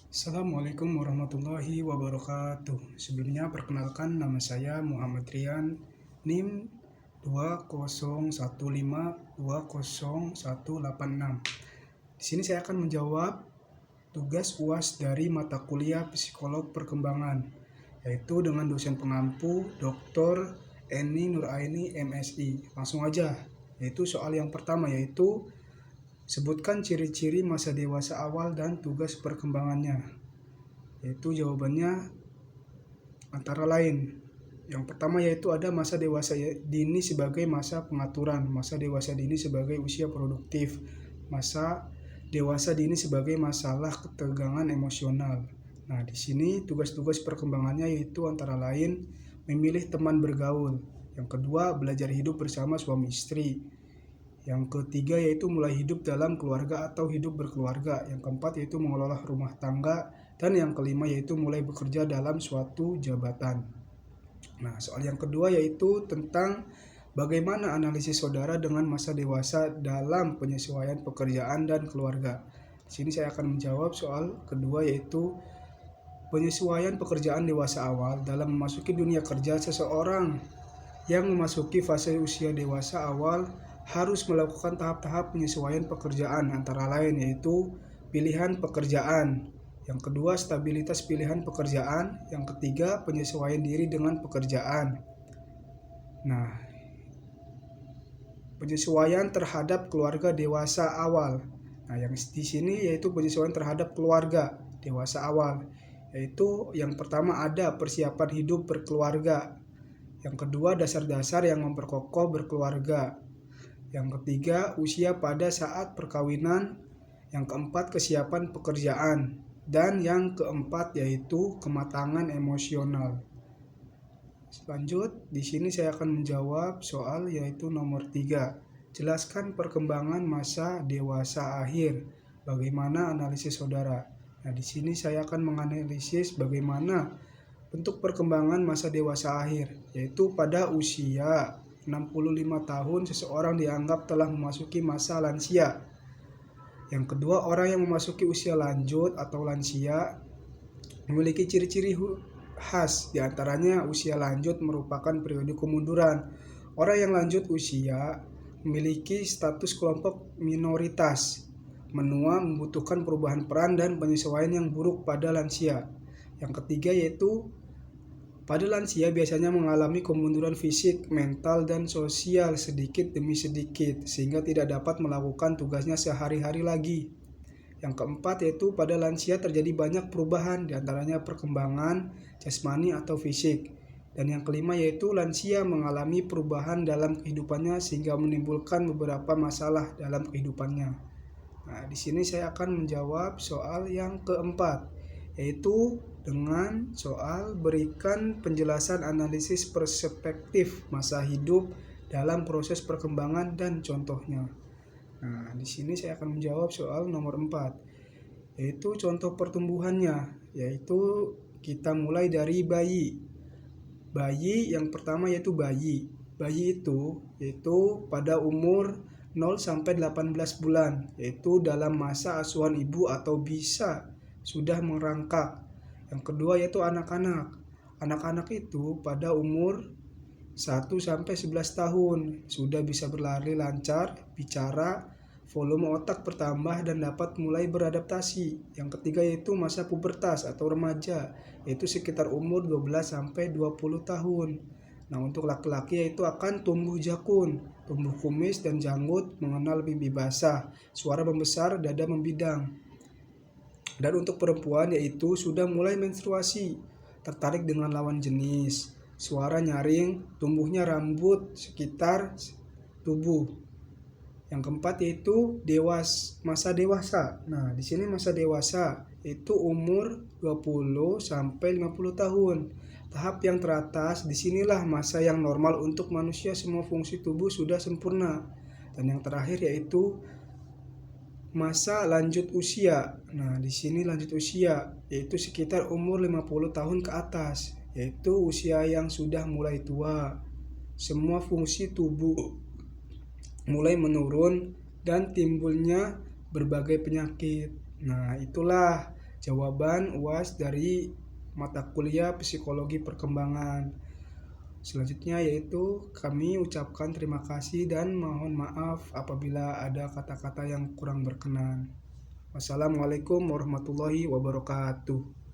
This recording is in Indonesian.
Assalamualaikum warahmatullahi wabarakatuh. Sebelumnya perkenalkan nama saya Muhammad Rian, NIM 2015201886. Di sini saya akan menjawab tugas UAS dari mata kuliah Psikolog Perkembangan, yaitu dengan dosen pengampu Dr. Eni Nuraini MSI. Langsung aja, yaitu soal yang pertama, yaitu sebutkan ciri-ciri masa dewasa awal dan tugas perkembangannya. Yaitu jawabannya antara lain. Yang pertama yaitu ada masa dewasa dini sebagai masa pengaturan, masa dewasa dini sebagai usia produktif, masa dewasa dini sebagai masalah ketegangan emosional. Nah, di sini tugas-tugas perkembangannya yaitu antara lain memilih teman bergaul. Yang kedua, belajar hidup bersama suami istri. Yang ketiga yaitu mulai hidup dalam keluarga atau hidup berkeluarga. Yang keempat yaitu mengelola rumah tangga. Dan yang kelima yaitu mulai bekerja dalam suatu jabatan. Nah, soal yang kedua yaitu tentang bagaimana analisis saudara dengan masa dewasa dalam penyesuaian pekerjaan dan keluarga. Di sini saya akan menjawab soal kedua yaitu penyesuaian pekerjaan dewasa awal. Dalam memasuki dunia kerja, seseorang yang memasuki fase usia dewasa awal harus melakukan tahap-tahap penyesuaian pekerjaan, antara lain yaitu pilihan pekerjaan. Yang kedua, stabilitas pilihan pekerjaan. Yang ketiga, penyesuaian diri dengan pekerjaan. Nah, penyesuaian terhadap keluarga dewasa awal. Nah, yang di sini yaitu penyesuaian terhadap keluarga dewasa awal. Yaitu yang pertama ada persiapan hidup berkeluarga. Yang kedua, dasar-dasar yang memperkokoh berkeluarga. Yang ketiga, usia pada saat perkawinan. Yang keempat, kesiapan pekerjaan. Dan yang keempat yaitu kematangan emosional. Lanjut, di sini saya akan menjawab soal yaitu nomor 3. Jelaskan perkembangan masa dewasa akhir. Bagaimana analisis saudara? Nah, di sini saya akan menganalisis bagaimana bentuk perkembangan masa dewasa akhir, yaitu pada usia 65 tahun seseorang dianggap telah memasuki masa lansia. Yang kedua, orang yang memasuki usia lanjut atau lansia memiliki ciri-ciri khas, diantaranya usia lanjut merupakan periode kemunduran. Orang yang lanjut usia memiliki status kelompok minoritas. Menua membutuhkan perubahan peran dan penyesuaian yang buruk pada lansia. Yang ketiga yaitu pada lansia biasanya mengalami kemunduran fisik, mental, dan sosial sedikit demi sedikit, sehingga tidak dapat melakukan tugasnya sehari-hari lagi. Yang keempat yaitu pada lansia terjadi banyak perubahan, diantaranya perkembangan jasmani atau fisik. Dan yang kelima yaitu lansia mengalami perubahan dalam kehidupannya sehingga menimbulkan beberapa masalah dalam kehidupannya. Nah, di sini saya akan menjawab soal yang keempat, yaitu dengan soal berikan penjelasan analisis perspektif masa hidup dalam proses perkembangan dan contohnya. Nah, di sini saya akan menjawab soal nomor 4, yaitu contoh pertumbuhannya, yaitu kita mulai dari bayi. Bayi yang pertama yaitu bayi. Bayi itu yaitu pada umur 0 sampai 18 bulan, yaitu dalam masa asuhan ibu atau bisa sudah merangkak. Yang kedua yaitu anak-anak. Anak-anak itu pada umur 1 sampai 11 tahun sudah bisa berlari lancar, bicara, volume otak bertambah dan dapat mulai beradaptasi. Yang ketiga yaitu masa pubertas atau remaja, yaitu sekitar umur 12 sampai 20 tahun. Nah, untuk laki-laki yaitu akan tumbuh jakun, tumbuh kumis dan janggut, mengenal pipi basah, suara membesar, dada membidang. Dan untuk perempuan yaitu sudah mulai menstruasi, tertarik dengan lawan jenis, suara nyaring, tumbuhnya rambut sekitar tubuh. Yang keempat yaitu masa dewasa. Nah, di sini masa dewasa itu umur 20 sampai 50 tahun. Tahap yang teratas, disinilah masa yang normal untuk manusia, semua fungsi tubuh sudah sempurna. Dan yang terakhir yaitu masa lanjut usia. Nah, di sini lanjut usia yaitu sekitar umur 50 tahun ke atas, yaitu usia yang sudah mulai tua. Semua fungsi tubuh mulai menurun dan timbulnya berbagai penyakit. Nah, itulah jawaban UAS dari mata kuliah Psikologi Perkembangan. Selanjutnya yaitu kami ucapkan terima kasih dan mohon maaf apabila ada kata-kata yang kurang berkenan. Wassalamualaikum warahmatullahi wabarakatuh.